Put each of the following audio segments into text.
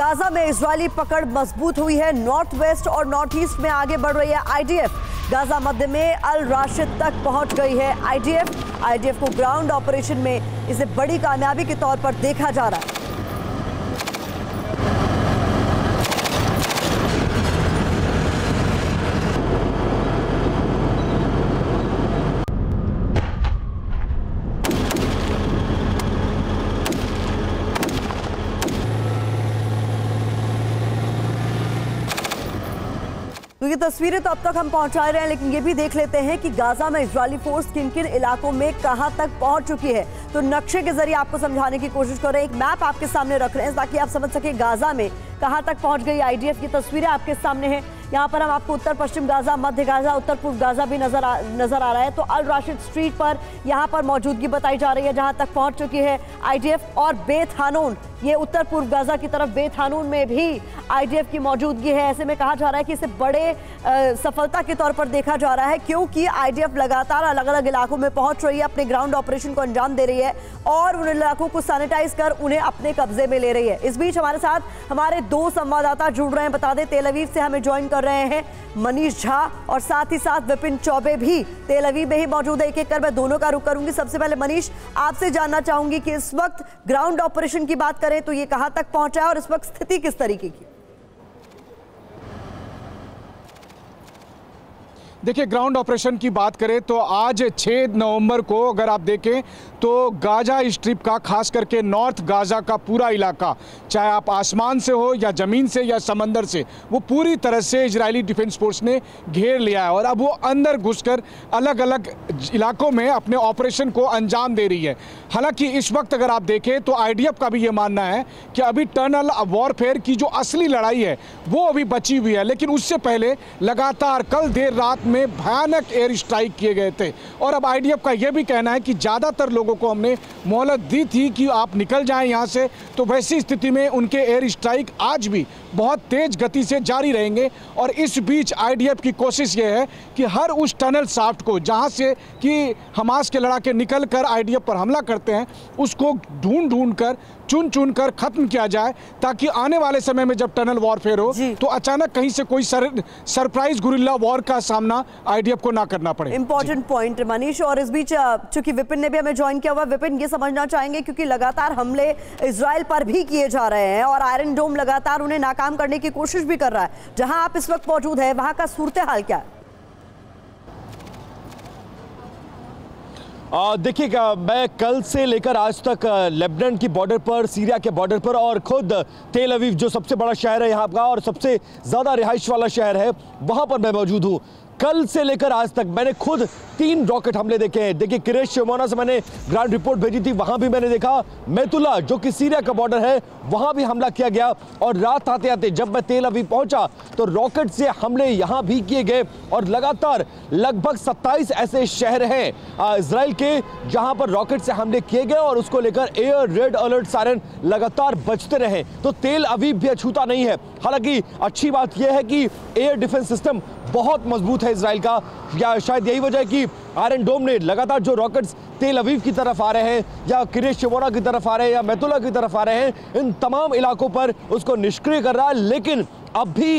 Gaza में Israeli पकड़ मजबूत हुई है। नॉर्थ वेस्ट और नॉर्थ ईस्ट में आगे बढ़ रही है आईडीएफ। गाजा मध्य में अल राशिद तक पहुंच गई है आईडीएफ को ग्राउंड ऑपरेशन में इसे बड़ी कामयाबी के तौर पर देखा जा रहा है। तो ये तस्वीरें तो अब तक हम पहुंचा रहे हैं, लेकिन ये भी देख लेते हैं कि गाजा में इजरायली फोर्स किन किन इलाकों में कहां तक पहुंच चुकी है। तो नक्शे के जरिए आपको समझाने की कोशिश कर रहे हैं, एक मैप आपके सामने रख रहे हैं ताकि आप समझ सके गाजा में कहां तक पहुंच गई आईडीएफ की तस्वीरें आपके सामने हैं। यहाँ पर हम आपको उत्तर पश्चिम गाजा, मध्य गाजा, उत्तर पूर्व गाजा भी नजर आ रहा है। तो अल राशिद स्ट्रीट पर यहाँ पर मौजूदगी बताई जा रही है जहां तक पहुंच चुकी है आईडीएफ। और बेत हानून, ये उत्तर पूर्व गाजा की तरफ बेत हानून में भी आईडीएफ की मौजूदगी है। ऐसे में कहा जा रहा है कि इसे बड़े सफलता के तौर पर देखा जा रहा है, क्योंकि आईडीएफ लगातार अलग अलग इलाकों में पहुंच रही है, अपने ग्राउंड ऑपरेशन को अंजाम दे रही है और उन इलाकों को सैनिटाइज कर उन्हें अपने कब्जे में ले रही है। इस बीच हमारे साथ हमारे दो संवाददाता जुड़ रहे हैं। बता दें, तेल अवीव से हमें ज्वाइन कर रहे हैं मनीष झा और साथ ही साथ विपिन चौबे भी तेल अवीव में ही मौजूद है। एक एक कर मैं दोनों का रुख करूंगी। सबसे पहले मनीष, आपसे जानना चाहूंगी कि इस वक्त ग्राउंड ऑपरेशन की बात करें तो ये कहां तक पहुंचा है और इस वक्त स्थिति किस तरीके की? देखिए, ग्राउंड ऑपरेशन की बात करें तो आज 6 नवंबर को अगर आप देखें तो गाजा स्ट्रिप का, खास करके नॉर्थ गाजा का पूरा इलाका, चाहे आप आसमान से हो या ज़मीन से या समंदर से, वो पूरी तरह से इजरायली डिफेंस फोर्स ने घेर लिया है और अब वो अंदर घुसकर अलग अलग इलाकों में अपने ऑपरेशन को अंजाम दे रही है। हालांकि इस वक्त अगर आप देखें तो आईडीएफ का भी ये मानना है कि अभी टनल वॉरफेयर की जो असली लड़ाई है वो अभी बची हुई है, लेकिन उससे पहले लगातार कल देर रात में भयानक एयर स्ट्राइक किए गए थे और अब आईडीएफ का यह भी कहना है कि ज़्यादातर लोगों को हमने मोहलत दी थी कि आप निकल जाएं यहाँ से, तो वैसी स्थिति में उनके एयर स्ट्राइक आज भी बहुत तेज गति से जारी रहेंगे। और इस बीच आईडीएफ की कोशिश ये है कि हर उस टनल शाफ्ट को जहाँ से कि हमास के लड़ाके निकल कर आईडीएफ पर हमला करते हैं उसको ढूंढ कर चुन कर खत्म किया जाए, ताकि आने वाले समय में जब टनल वॉरफेयर हो तो अचानक कहीं से कोई सरप्राइज गुरिल्ला वॉर का सामना आईडीएफ को ना करना पड़े। Important point Manish. और इस बीच चूंकि विपिन ने भी हमें ज्वाइन किया हुआ, विपिन ये समझना चाहेंगे क्योंकि लगातार हमले इजराइल पर भी किए जा रहे हैं और आयरन डोम लगातार उन्हें नाकाम करने की कोशिश भी कर रहा है, जहां आप इस वक्त मौजूद है वहां का सूरत हाल क्या है? देखिए, मैं कल से लेकर आज तक लेबनान की बॉर्डर पर, सीरिया के बॉर्डर पर और खुद तेल अवीव जो सबसे बड़ा शहर है यहाँ का और सबसे ज़्यादा रिहाइश वाला शहर है, वहाँ पर मैं मौजूद हूँ। कल से लेकर आज तक मैंने खुद 3 रॉकेट हमले देखे हैं। देखिए, किरेश शिमोना से मैंने ग्राउंड रिपोर्ट भेजी थी, वहां भी मैंने देखा मैतुला जो कि सीरिया का बॉर्डर है वहां भी हमला किया गया। और रात आते आते जब मैं तेल अवीव पहुंचा तो रॉकेट से हमले यहां भी किए गए और लगातार लगभग 27 ऐसे शहर हैं इजराइल के जहां पर रॉकेट से हमले किए गए और उसको लेकर एयर रेड अलर्ट सायरन लगातार बजते रहे। तो तेल अवीव भी अछूता नहीं है। हालांकि अच्छी बात यह है कि एयर डिफेंस सिस्टम बहुत मजबूत है इजराइल का, या शायद यही वजह है कि आयरन डोम ने लगातार जो रॉकेट्स तेल अवीव की तरफ आ रहे हैं या किरेश शिमोना की तरफ आ रहे हैं या मैतुला की तरफ आ रहे हैं, इन तमाम इलाकों पर उसको निष्क्रिय कर रहा है। लेकिन अब भी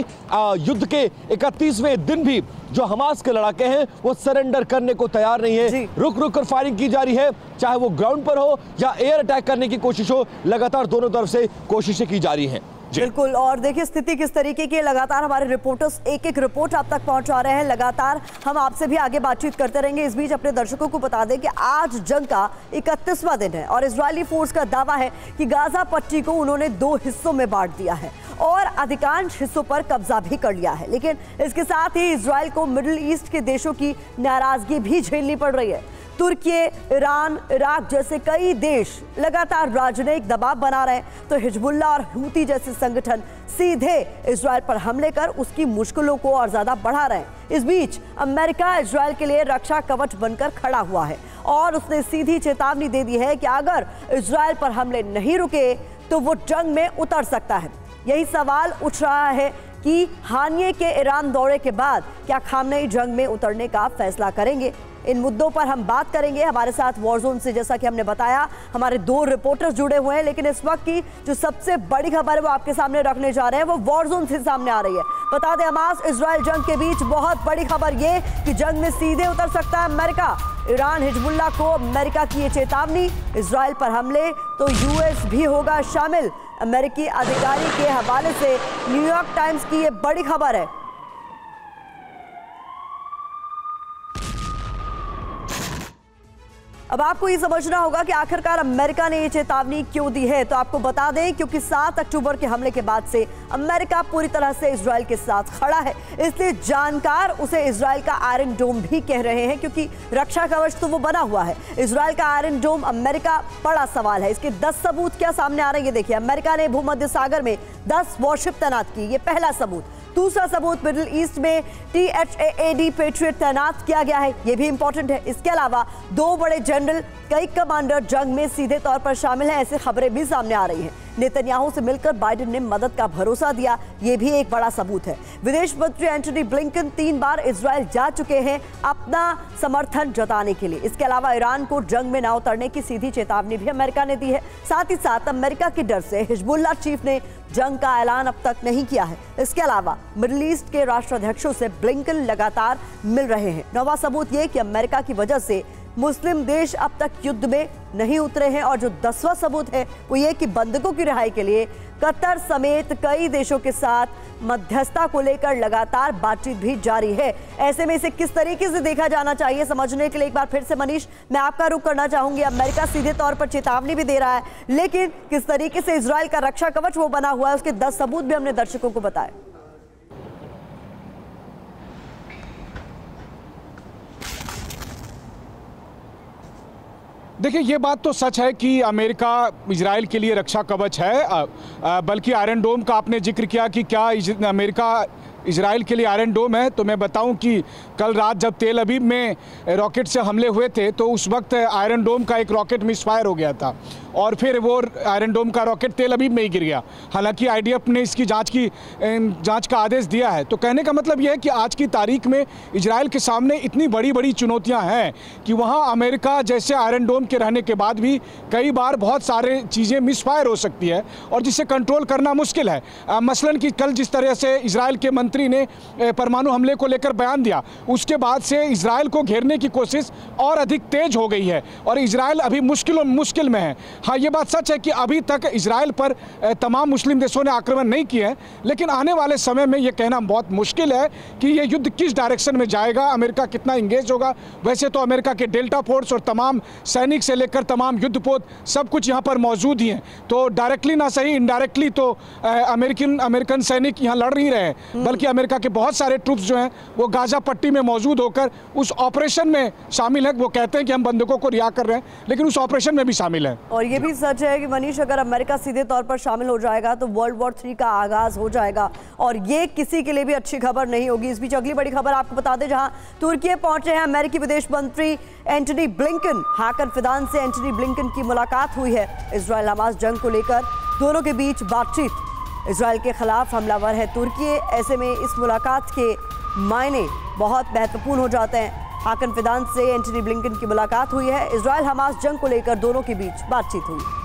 युद्ध के 31वें दिन भी जो हमास के लड़ाके हैं वो सरेंडर करने को तैयार नहीं है। रुक कर फायरिंग की जा रही है, चाहे वो ग्राउंड पर हो या एयर अटैक करने की कोशिश हो, लगातार दोनों तरफ से कोशिशें की जा रही हैं। बिल्कुल। और देखिए स्थिति किस तरीके की, लगातार हमारे रिपोर्टर्स एक रिपोर्ट आप तक पहुंचा रहे हैं। लगातार हम आपसे भी आगे बातचीत करते रहेंगे। इस बीच अपने दर्शकों को बता दें कि आज जंग का 31वां दिन है और इजरायली फोर्स का दावा है कि गाजा पट्टी को उन्होंने 2 हिस्सों में बांट दिया है और अधिकांश हिस्सों पर कब्जा भी कर लिया है। लेकिन इसके साथ ही इजराइल को मिडिल ईस्ट के देशों की नाराजगी भी झेलनी पड़ रही है। तुर्की, ईरान, इराक जैसे कई देश लगातार राजनयिक दबाव बना रहे हैं, तो हिजबुल्लाह और हूती जैसे संगठन सीधे इजराइल पर हमले कर उसकी मुश्किलों को और ज्यादा बढ़ा रहे हैं। इस बीच अमेरिका इजराइल के लिए रक्षा कवच बनकर खड़ा हुआ है और उसने सीधी चेतावनी दे दी है कि अगर इजराइल पर हमले नहीं रुके तो वो जंग में उतर सकता है। यही सवाल उठ रहा है कि हानिये के ईरान दौरे के बाद क्या खामनेई जंग में उतरने का फैसला करेंगे? इन मुद्दों पर हम बात करेंगे। हमारे साथ वॉर जोन से, जैसा कि हमने बताया, हमारे 2 रिपोर्टर्स जुड़े हुए हैं, लेकिन इस वक्त की जो सबसे बड़ी खबर है वो आपके सामने रखने जा रहे हैं, वो वॉर जोन से सामने आ रही है। बता दें, हमास इजराइल जंग के बीच बहुत बड़ी खबर ये कि जंग में सीधे उतर सकता है अमेरिका। ईरान हिजबुल्लाह को अमेरिका की ये चेतावनी, इजराइल पर हमले तो यूएस भी होगा शामिल। अमेरिकी अधिकारी के हवाले से न्यूयॉर्क टाइम्स की ये बड़ी खबर है। अब आपको ये समझना होगा कि आखिरकार अमेरिका ने ये चेतावनी क्यों दी है। तो आपको बता दें, क्योंकि 7 अक्टूबर के हमले के बाद से अमेरिका पूरी तरह से इजराइल के साथ खड़ा है, इसलिए जानकार उसे इजराइल का आयरन डोम भी कह रहे हैं, क्योंकि रक्षा कवच तो वो बना हुआ है। इजराइल का आयरन डोम अमेरिका, बड़ा सवाल है। इसके 10 सबूत क्या सामने आ रहे हैं ये देखिए। अमेरिका ने भूमध्य सागर में 10 वॉरशिप तैनात की, ये पहला सबूत। दूसरा सबूत, मिडिल ईस्ट में THAAD पेट्रियट तैनात किया गया है, यह भी इंपॉर्टेंट है। इसके अलावा 2 बड़े जनरल, कई कमांडर जंग में सीधे तौर पर शामिल हैं, ऐसी खबरें भी सामने आ रही हैं। नेतन्याहू से मिलकर बाइडेन ने मदद का भरोसा दिया, यह भी एक बड़ा सबूत है। विदेश मंत्री एंटनी ब्लिंकन 3 बार इजराइल जा चुके हैं अपना समर्थन जताने के लिए। इसके अलावा ईरान को जंग में न उतरने की सीधी चेतावनी भी अमेरिका ने दी है। साथ ही साथ अमेरिका के डर से हिजबुल्लाह चीफ ने जंग का ऐलान अब तक नहीं किया है। इसके अलावा मिडिल ईस्ट के राष्ट्राध्यक्षों से ब्लिंकन लगातार मिल रहे हैं। 9वां सबूत ये कि अमेरिका की वजह से मुस्लिम देश अब तक युद्ध में नहीं उतरे हैं। और जो 10वां सबूत है वो ये कि बंधकों की रिहाई के लिए कतर समेत कई देशों के साथ मध्यस्थता को लेकर लगातार बातचीत भी जारी है। ऐसे में इसे किस तरीके से देखा जाना चाहिए, समझने के लिए एक बार फिर से मनीष, मैं आपका रुख करना चाहूंगी। अमेरिका सीधे तौर पर चेतावनी भी दे रहा है, लेकिन किस तरीके से इजराइल का रक्षा कवच वो बना हुआ है, उसके 10 सबूत भी हमने दर्शकों को बताए। देखिए, ये बात तो सच है कि अमेरिका इजराइल के लिए रक्षा कवच है, बल्कि आयरन डोम का आपने जिक्र किया कि क्या अमेरिका इजराइल के लिए आयरन डोम है। तो मैं बताऊं कि कल रात जब तेल अवीव में रॉकेट से हमले हुए थे तो उस वक्त आयरन डोम का एक रॉकेट मिसफायर हो गया था और फिर वो आयरन डोम का रॉकेट तेल अवीव में ही गिर गया। हालांकि IDF ने इसकी जांच का आदेश दिया है। तो कहने का मतलब यह है कि आज की तारीख में इजराइल के सामने इतनी बड़ी बड़ी चुनौतियां हैं कि वहां अमेरिका जैसे आयरन डोम के रहने के बाद भी कई बार बहुत सारे चीज़ें मिसफायर हो सकती है और जिसे कंट्रोल करना मुश्किल है। मसलन कि कल जिस तरह से इजराइल के मंत्री ने परमाणु हमले को लेकर बयान दिया, उसके बाद से इजराइल को घेरने की कोशिश और अधिक तेज हो गई है और इजराइल अभी मुश्किल में है। हाँ, ये बात सच है कि अभी तक इजराइल पर तमाम मुस्लिम देशों ने आक्रमण नहीं किए हैं, लेकिन आने वाले समय में ये कहना बहुत मुश्किल है कि ये युद्ध किस डायरेक्शन में जाएगा, अमेरिका कितना इंगेज होगा। वैसे तो अमेरिका के डेल्टा फोर्स और तमाम सैनिक से लेकर तमाम युद्धपोत सब कुछ यहाँ पर मौजूद ही हैं, तो डायरेक्टली ना सही इनडायरेक्टली तो अमेरिकन सैनिक यहाँ लड़ नहीं रहे हैं, बल्कि अमेरिका के बहुत सारे ट्रूप्स जो हैं वो गाजा पट्टी में मौजूद होकर उस ऑपरेशन में शामिल है। वो कहते हैं कि हम बंधकों को रिहा कर रहे हैं, लेकिन उस ऑपरेशन में भी शामिल है। और ये भी सच है कि मनीष, अगर अमेरिका सीधे तौर पर शामिल हो जाएगा तो वर्ल्ड वॉर 3 का आगाज हो जाएगा और ये किसी के लिए भी अच्छी खबर नहीं होगी। इस बीच अगली बड़ी खबर आपको बता दें, जहां तुर्की पहुंचे हैं अमेरिकी विदेश मंत्री एंटनी ब्लिंकन। हाकन फिदान से एंटनी ब्लिंकन की मुलाकात हुई है। इजराइल हमास जंग को लेकर दोनों के बीच बातचीत। इजराइल के खिलाफ हमलावर है तुर्की, ऐसे में इस मुलाकात के मायने बहुत महत्वपूर्ण हो जाते हैं। हाकन फिदान से एंटनी ब्लिंकन की मुलाकात हुई है। इजराइल हमास जंग को लेकर दोनों के बीच बातचीत हुई।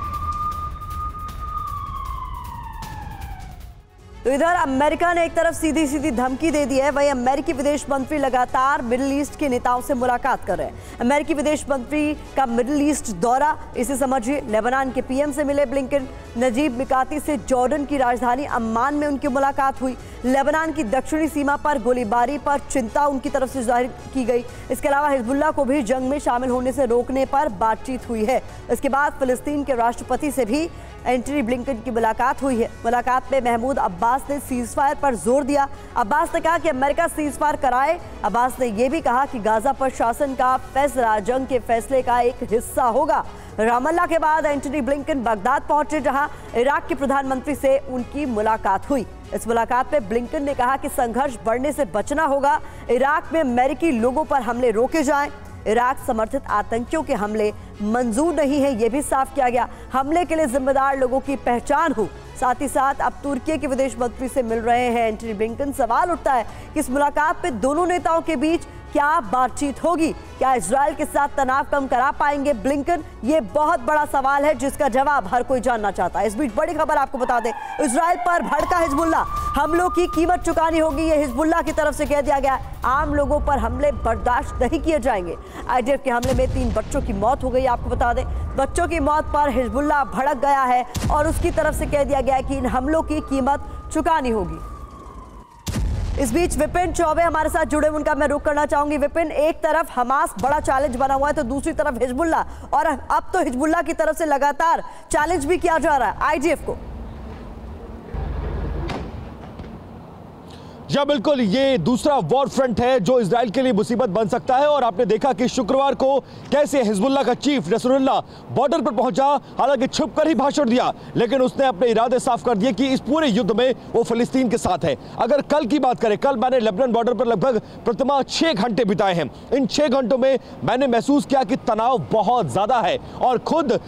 तो इधर अमेरिका ने एक तरफ सीधी सीधी धमकी दे दी है, वहीं अमेरिकी विदेश मंत्री लगातार मिडिल ईस्ट के नेताओं से मुलाकात कर रहे हैं। अमेरिकी विदेश मंत्री का मिडिल ईस्ट दौरा, इसे समझिए, लेबनान के PM से मिले ब्लिंकन। नजीब मिकाती से जॉर्डन की राजधानी अम्मान में उनकी मुलाकात हुई। लेबनान की दक्षिणी सीमा पर गोलीबारी पर चिंता उनकी तरफ से जाहिर की गई। इसके अलावा हिजबुल्लाह को भी जंग में शामिल होने से रोकने पर बातचीत हुई है। इसके बाद फिलिस्तीन के राष्ट्रपति से भी एंटनी ब्लिंकन की मुलाकात हुई है। मुलाकात में महमूद अब्बास ने सीजफायर पर जोर दिया। अब्बास ने कहा कि अमेरिका सीजफायर कराए। अब्बास ने यह भी कहा कि गाजा पर शासन का फैसला जंग के फैसले का एक हिस्सा होगा। रामल्ला के बाद एंटनी ब्लिंकन बगदाद पहुंचे, जहां इराक के प्रधानमंत्री से उनकी मुलाकात हुई। इस मुलाकात में ब्लिंकन ने कहा कि संघर्ष बढ़ने से बचना होगा, इराक में अमेरिकी लोगों पर हमले रोके जाएं, इराक समर्थित आतंकियों के हमले मंजूर नहीं है, यह भी साफ किया गया। हमले के लिए जिम्मेदार लोगों की पहचान हो। साथ ही साथ अब तुर्की के विदेश मंत्री से मिल रहे हैं एंटनी ब्लिंकन। सवाल उठता है कि इस मुलाकात में दोनों नेताओं के बीच क्या बातचीत होगी? क्या इजराइल के साथ तनाव कम करा पाएंगे ब्लिंकन? ये बहुत बड़ा सवाल है जिसका जवाब हर कोई जानना चाहता है। इस बीच बड़ी खबर आपको बता दें, इजराइल पर भड़का हिजबुल्ला, हमलों की कीमत चुकानी होगी, ये हिजबुल्ला की तरफ से कह दिया गया। आम लोगों पर हमले बर्दाश्त नहीं किए जाएंगे। IDF के हमले में 3 बच्चों की मौत हो गई। आपको बता दें, बच्चों की मौत पर हिजबुल्ला भड़क गया है और उसकी तरफ से कह दिया गया है कि इन हमलों की कीमत चुकानी होगी। इस बीच विपिन चौबे हमारे साथ जुड़े, उनका मैं रुख करना चाहूंगी। विपिन, एक तरफ हमास बड़ा चैलेंज बना हुआ है तो दूसरी तरफ हिजबुल्ला, और अब तो हिजबुल्ला की तरफ से लगातार चैलेंज भी किया जा रहा है IDF को। या बिल्कुल, ये दूसरा वॉर फ्रंट है जो इजराइल के लिए मुसीबत बन सकता है। और आपने देखा कि शुक्रवार को कैसे हिजबुल्ला का चीफ नसरुल्लाह बॉर्डर पर पहुंचा, हालांकि छुपकर ही भाषण दिया, लेकिन उसने अपने इरादे साफ कर दिए कि इस पूरे युद्ध में वो फिलिस्तीन के साथ है। अगर कल की बात करें, कल मैंने लेबनान बॉर्डर पर लगभग प्रतिमा 6 घंटे बिताए हैं। इन 6 घंटों में मैंने महसूस किया कि तनाव बहुत ज्यादा है, और खुद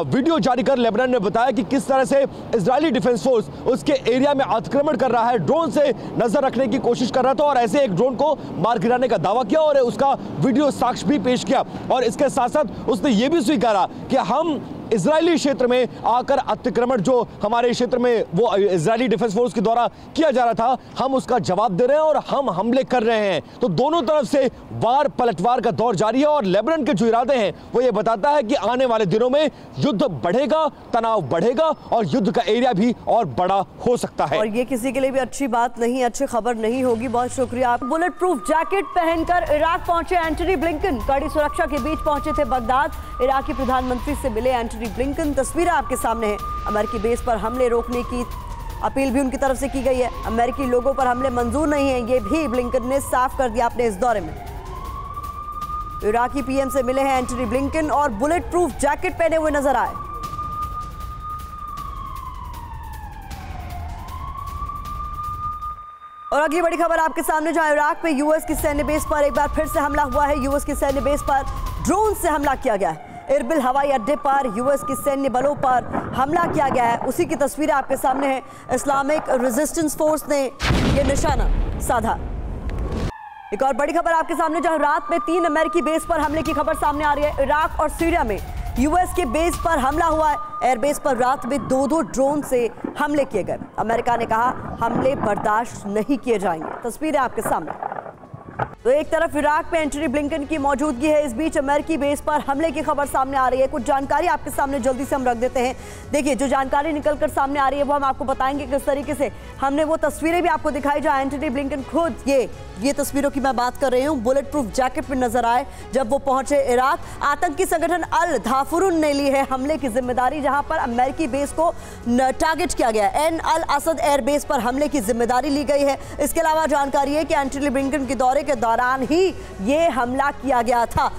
वीडियो जारी कर लेबनान ने बताया कि किस तरह से इजरायली डिफेंस फोर्स उसके एरिया में अतिक्रमण कर रहा है, ड्रोन से नजर रखने की कोशिश कर रहा था और ऐसे एक ड्रोन को मार गिराने का दावा किया और उसका वीडियो साक्ष्य भी पेश किया। और इसके साथ साथ उसने यह भी स्वीकारा कि हम इजरायली क्षेत्र में आकर अतिक्रमण जो हमारे क्षेत्र में वो इजरायली डिफेंस फोर्स के द्वारा किया जा रहा था, हम उसका जवाब दे रहे हैं और हम हमले कर रहे हैं। तो दोनों तरफ से वार पलटवार का दौर जारी है और लेबनान के जो इरादे हैं वो ये बताता है कि आने वाले दिनों में युद्ध बढ़ेगा, तनाव बढ़ेगा और युद्ध का एरिया भी और बड़ा हो सकता है। और ये किसी के लिए भी अच्छी बात नहीं, अच्छी खबर नहीं होगी। बहुत शुक्रिया। बुलेट प्रूफ जैकेट पहनकर इराक पहुंचे एंटनी ब्लिंकन, कड़ी सुरक्षा के बीच पहुंचे थे बगदाद। इराकी प्रधानमंत्री से मिले एंटनी ब्लिंकन। तस्वीरें आपके सामने हैं। अमेरिकी बेस पर हमले रोकने की अपील भी उनकी तरफ से की गई है। अमेरिकी लोगों पर हमले मंजूर नहीं है, ये भी ब्लिंकन ने साफ कर दिया अपने इस दौरे में। इराकी PM से मिले हैं एंटनी ब्लिंकन और बुलेट प्रूफ जैकेट पहने हुए नजर आए। और अगली बड़ी खबर आपके सामने, जहां इराक में US की सैन्य बेस पर एक बार फिर से हमला हुआ है। US की सैन्य बेस पर ड्रोन से हमला किया गया है। इरबिल हवाई अड्डे पर US की सैन्य बलों पर हमला किया गया है। उसी की तस्वीरें आपके सामने हैं। इस्लामिक रेजिस्टेंस फोर्स ने यह निशाना साधा। एक और बड़ी खबर आपके सामने, जहां रात में 3 अमेरिकी बेस पर हमले की खबर सामने आ रही है। इराक और सीरिया में US के बेस पर हमला हुआ है। एयरबेस पर रात में 2 ड्रोन से हमले किए गए। अमेरिका ने कहा हमले बर्दाश्त नहीं किए जाएंगे। तस्वीरें आपके सामने। तो एक तरफ इराक में एंटनी ब्लिंकन की मौजूदगी है, इस बीच अमेरिकी बेस पर हमले की खबर सामने आ रही है। कुछ जानकारी आपके सामने जल्दी से हम रख देते हैं। देखिए, जो जानकारी निकलकर सामने आ रही है वो हम आपको बताएंगे किस तरीके से। हमने वो तस्वीरें भी आपको दिखाई जहां एंटनी ब्लिंकन खुद ये तस्वीरों की मैं बात कर रही हूँ, बुलेट प्रूफ जैकेट में नजर आए जब वो पहुंचे इराक। आतंकी संगठन अल धाफुरुन ने ली है हमले की जिम्मेदारी, जहां पर अमेरिकी बेस को टारगेट किया गया। एन अल असद एयरबेस पर हमले की जिम्मेदारी ली गई है। इसके अलावा जानकारी है कि एंटनी ब्लिंकन के दौरे के दौरान ही ये हमला किया गया था।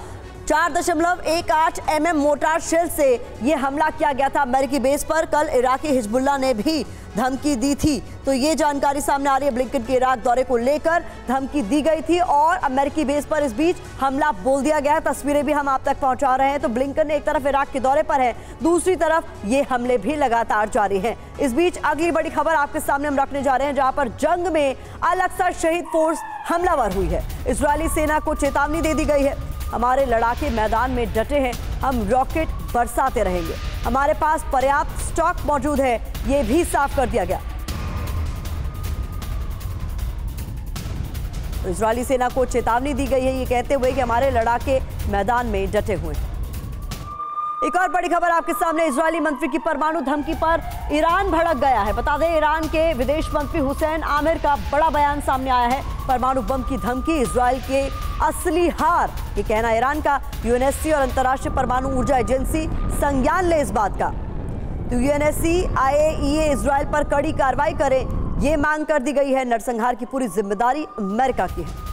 4.18 mm मोर्टार शेल से ये हमला किया गया था अमेरिकी बेस पर। कल इराकी हिजबुल्लाह ने भी धमकी दी थी। तो ये जानकारी सामने आ रही है, ब्लिंकन के इराक दौरे को लेकर धमकी दी गई थी और अमेरिकी बेस पर इस बीच हमला बोल दिया गया। तस्वीरें भी हम आप तक पहुंचा रहे हैं। तो ब्लिंकन एक तरफ इराक के दौरे पर है, दूसरी तरफ ये हमले भी लगातार जारी हैं। इस बीच अगली बड़ी खबर आपके सामने हम रखने जा रहे हैं, जहां पर जंग में अल अक्सा शहीद फोर्स हमलावर हुई है। इजरायली सेना को चेतावनी दे दी गई है, हमारे लड़ाके मैदान में डटे हैं, हम रॉकेट बरसाते रहेंगे, हमारे पास पर्याप्त स्टॉक मौजूद है, ये भी साफ कर दिया गया। इजरायली सेना को चेतावनी दी गई है, ये कहते हुए कि हमारे लड़ाके मैदान में डटे हुए हैं। एक और बड़ी खबर आपके सामने, इजरायली मंत्री की परमाणु धमकी पर ईरान भड़क गया है। बता दें, ईरान के विदेश मंत्री हुसैन आमिर का बड़ा बयान सामने आया है। परमाणु बम की धमकी इजराइल के असली हार, ये कहना ईरान का। UNSC और अंतर्राष्ट्रीय परमाणु ऊर्जा एजेंसी संज्ञान ले इस बात का। तो UNSC IAEA इजराइल पर कड़ी कार्रवाई करे, ये मांग कर दी गई है। नरसंहार की पूरी जिम्मेदारी अमेरिका की है।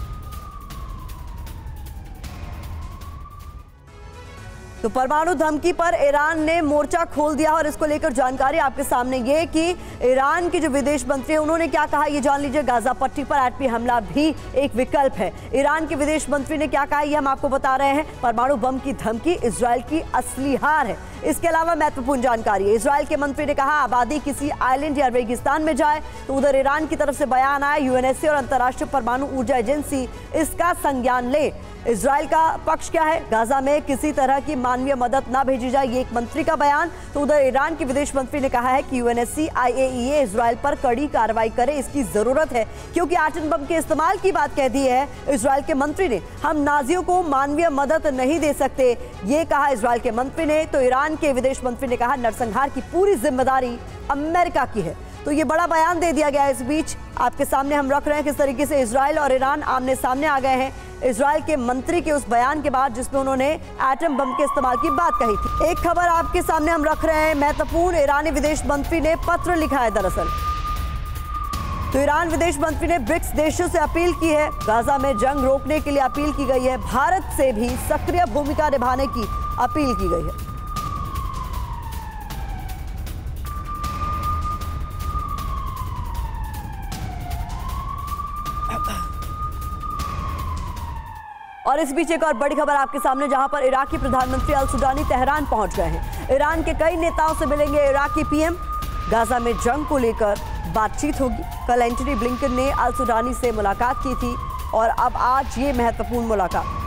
तो परमाणु धमकी पर ईरान ने मोर्चा खोल दिया और इसको लेकर जानकारी आपके सामने ये कि ईरान के जो विदेश मंत्री हैं उन्होंने क्या कहा ये जान लीजिए। गाजा पट्टी पर एटमी हमला भी एक विकल्प है। ईरान के विदेश मंत्री ने क्या कहा ये हम आपको बता रहे हैं। परमाणु बम की धमकी इजराइल की असली हार है। इसके अलावा महत्वपूर्ण जानकारी है, इजराइल के मंत्री ने कहा आबादी किसी आइलैंड या रेगिस्तान में जाए तो उधर ईरान की तरफ से बयान आया। यूएनएससी और अंतर्राष्ट्रीय परमाणु ऊर्जा एजेंसी इसका संज्ञान ले। इजराइल का पक्ष क्या है, गाजा में किसी तरह की मानवीय मदद न भेजी जाए, ये एक मंत्री का बयान। तो उधर ईरान के विदेश मंत्री ने कहा है कि यूएनएससी IAEA इजराइल पर कड़ी कार्रवाई करे, इसकी जरूरत है क्योंकि एटम बम के इस्तेमाल की बात कह दी है इजराइल के मंत्री ने। हम नाजियों को मानवीय मदद नहीं दे सकते, ये कहा इजराइल के मंत्री ने। तो ईरान के विदेश मंत्री ने कहा नरसंहार की पूरी जिम्मेदारी अमेरिका की है। तो ये बड़ा बयान दे दिया गया। इस बीच आपके सामने हम रख रहे हैं किस तरीके से इजराइल और ईरान आमने सामने आ गए हैं इजराइल के मंत्री के उस बयान के बाद जिसमें उन्होंने एटम बम के इस्तेमाल की बात कही थी। एक खबर आपके सामने हम रख रहे हैं महत्वपूर्ण, ईरानी विदेश मंत्री ने पत्र लिखा है दरअसल। तो ईरान विदेश मंत्री ने ब्रिक्स देशों से अपील की है, गाजा में जंग रोकने के लिए अपील की गई है। भारत से भी सक्रिय भूमिका निभाने की अपील की गई है। और इस बीच एक और बड़ी खबर आपके सामने, जहां पर इराकी प्रधानमंत्री अल सुडानी तेहरान पहुंच गए हैं। ईरान के कई नेताओं से मिलेंगे इराकी पीएम। गाजा में जंग को लेकर बातचीत होगी। कल एंटनी ब्लिंकन ने अल सुडानी से मुलाकात की थी और अब आज ये महत्वपूर्ण मुलाकात।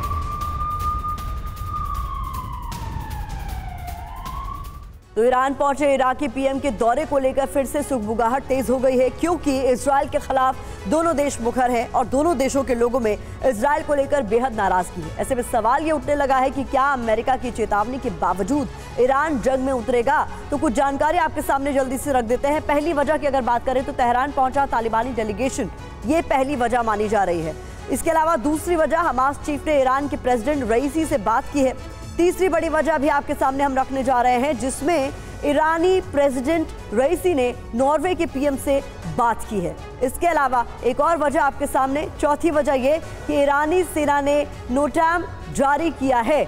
तो ईरान पहुंचे इराकी पीएम के दौरे को लेकर फिर से सुगबुगाहट तेज हो गई है क्योंकि इजराइल के खिलाफ दोनों देश मुखर हैं और दोनों देशों के लोगों में इजराइल को लेकर बेहद नाराजगी है। ऐसे में सवाल ये उठने लगा है कि क्या अमेरिका की चेतावनी के बावजूद ईरान जंग में उतरेगा। तो कुछ जानकारी आपके सामने जल्दी से रख देते हैं। पहली वजह की अगर बात करें तो तेहरान पहुंचा तालिबानी डेलीगेशन, ये पहली वजह मानी जा रही है। इसके अलावा दूसरी वजह, हमास चीफ ने ईरान के प्रेसिडेंट रईसी से बात की है। तीसरी बड़ी वजह भी आपके सामने हम रखने जा रहे हैं जिसमें ईरानी प्रेसिडेंट रईसी ने नॉर्वे के पीएम से बात की है। इसके अलावा एक और वजह आपके सामने, चौथी वजह ये कि ईरानी सेना ने नोटैम जारी किया है।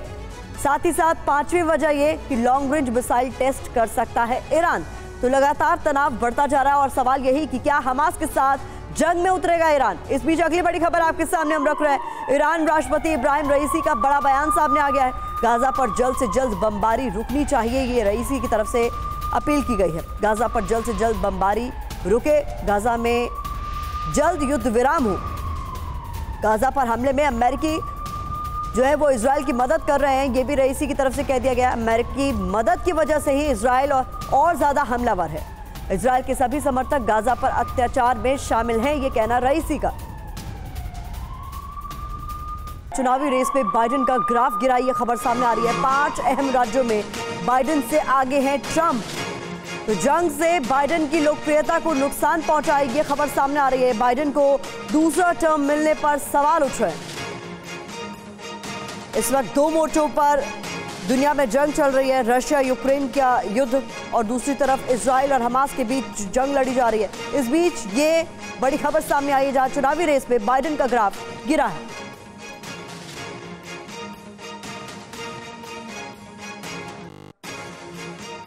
साथ ही साथ पांचवी वजह ये कि लॉन्ग रेंज मिसाइल टेस्ट कर सकता है ईरान। तो लगातार तनाव बढ़ता जा रहा है और सवाल यही कि क्या हमास के साथ जंग में उतरेगा ईरान। इस बीच अगली बड़ी खबर आपके सामने हम रख रहे हैं। ईरान राष्ट्रपति इब्राहिम रईसी का बड़ा बयान सामने आ गया है। गाजा पर जल्द से जल्द बमबारी रुकनी चाहिए, ये रईसी की तरफ से अपील की गई है। गाजा पर जल्द से जल्द बमबारी रुके, गाजा में जल्द युद्ध विराम हो। गाजा पर हमले में अमेरिकी जो है वो इजराइल की मदद कर रहे हैं, ये भी रईसी की तरफ से कह दिया गया। अमेरिकी मदद की वजह से ही इजराइल और ज्यादा हमलावर है। इजराइल के सभी समर्थक गाजा पर अत्याचार में शामिल हैं, ये कहना रईसी का। चुनावी रेस में बाइडेन का ग्राफ गिरा, ये खबर सामने आ रही है। 5 अहम राज्यों में बाइडेन से आगे हैं ट्रंप। तो जंग से बाइडेन की लोकप्रियता को नुकसान पहुंचाएगी, ये खबर सामने आ रही है। बाइडेन को दूसरा टर्म मिलने पर सवाल उठ रहे हैं। इस वक्त दो मोर्चों पर दुनिया में जंग चल रही है, रशिया यूक्रेन का युद्ध और दूसरी तरफ इजराइल और हमास के बीच जंग लड़ी जा रही है। इस बीच ये बड़ी खबर सामने आई है जहां चुनावी रेस में बाइडेन का ग्राफ गिरा है।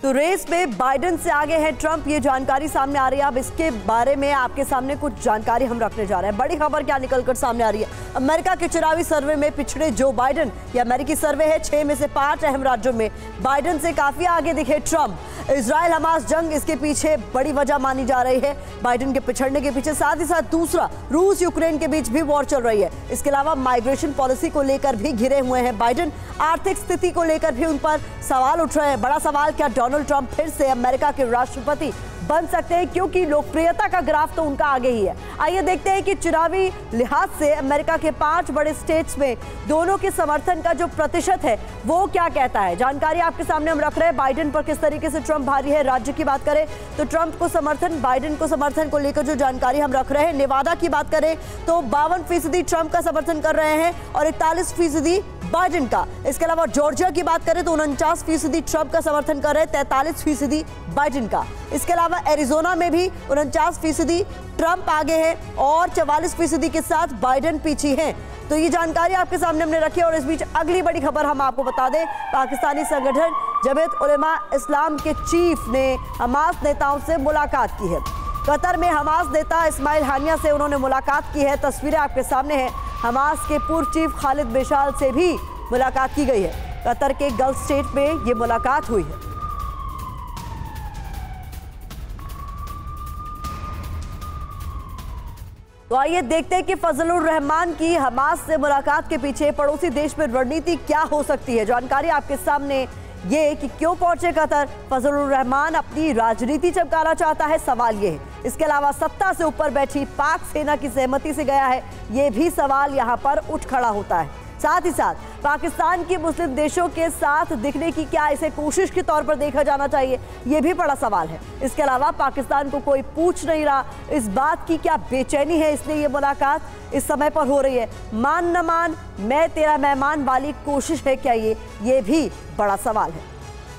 तो रेस में बाइडेन से आगे है ट्रंप, ये जानकारी सामने आ रही है। अब इसके बारे में आपके सामने कुछ जानकारी हम रखने जा रहे हैं। बड़ी खबर क्या निकलकर सामने आ रही है, अमेरिका के चुनावी सर्वे में पिछड़े जो बाइडेन, ये अमेरिकी सर्वे है, 6 में से 5 अहम राज्यों में बाइडेन से काफी आगे दिखे ट्रंप। इजराइल हमास जंग इसके पीछे बड़ी वजह मानी जा रही है, बाइडेन के पिछड़ने के पीछे। साथ ही साथ दूसरा, रूस यूक्रेन के बीच भी वॉर चल रही है। इसके अलावा माइग्रेशन पॉलिसी को लेकर भी घिरे हुए हैं बाइडेन। आर्थिक स्थिति को लेकर भी उन पर सवाल उठ रहे हैं। बड़ा सवाल, क्या डोनाल्ड ट्रंप फिर से अमेरिका के राष्ट्रपति बन सकते हैं, क्योंकि लोकप्रियता का ग्राफ तो उनका आगे ही है। आइए देखते हैं कि चुनावी लिहाज से अमेरिका के 5 बड़े स्टेट्स में दोनों के समर्थन का जो प्रतिशत है वो क्या कहता है। जानकारी आपके सामने हम रख रहे हैं। बाइडेन पर किस तरीके से ट्रंप भारी है। राज्य की बात करें तो ट्रंप को समर्थन, बाइडेन को समर्थन को लेकर जो जानकारी हम रख रहे हैं। नेवादा की बात करें तो 52% ट्रंप का समर्थन कर रहे हैं और 41% बाइडेन का। इसके अलावा जॉर्जिया की बात करें तो 49% ट्रंप का समर्थन कर रहे हैं, 43% बाइडेन का। इसके अलावा अलावा एरिजोना में भी 49% ट्रंप आगे है और 44% के साथ बाइडेन पीछे हैं। तो ये जानकारी आपके सामने हमने रखी है। और इस बीच अगली बड़ी खबर हम आपको बता दें, पाकिस्तानी संगठन जमीयत उलेमा इस्लाम के चीफ ने हमास नेताओं से मुलाकात की है। कतर में हमास नेता इस्माइल हानिया से उन्होंने मुलाकात की है। तस्वीरें आपके सामने हैं। हमास के पूर्व चीफ खालिद बेशाल से भी मुलाकात की गई है। कतर के गल्फ स्टेट में ये मुलाकात हुई है। तो आइए देखते हैं कि फजलुर रहमान की हमास से मुलाकात के पीछे पड़ोसी देश में रणनीति क्या हो सकती है। जानकारी आपके सामने ये कि क्यों पहुंचे कतर, फजलुर रहमान अपनी राजनीति चमकाना चाहता है, सवाल ये है। इसके अलावा सत्ता से ऊपर बैठी पाक सेना की सहमति से गया है, ये भी सवाल यहां पर उठ खड़ा होता है। साथ ही साथ पाकिस्तान की मुस्लिम देशों के साथ दिखने की क्या इसे कोशिश के तौर पर देखा जाना चाहिए, ये भी बड़ा सवाल है। इसके अलावा पाकिस्तान को कोई पूछ नहीं रहा, इस बात की क्या बेचैनी है, इसलिए ये मुलाकात इस समय पर हो रही है। मान न मान मैं तेरा मेहमान वाली कोशिश है क्या, ये भी बड़ा सवाल है।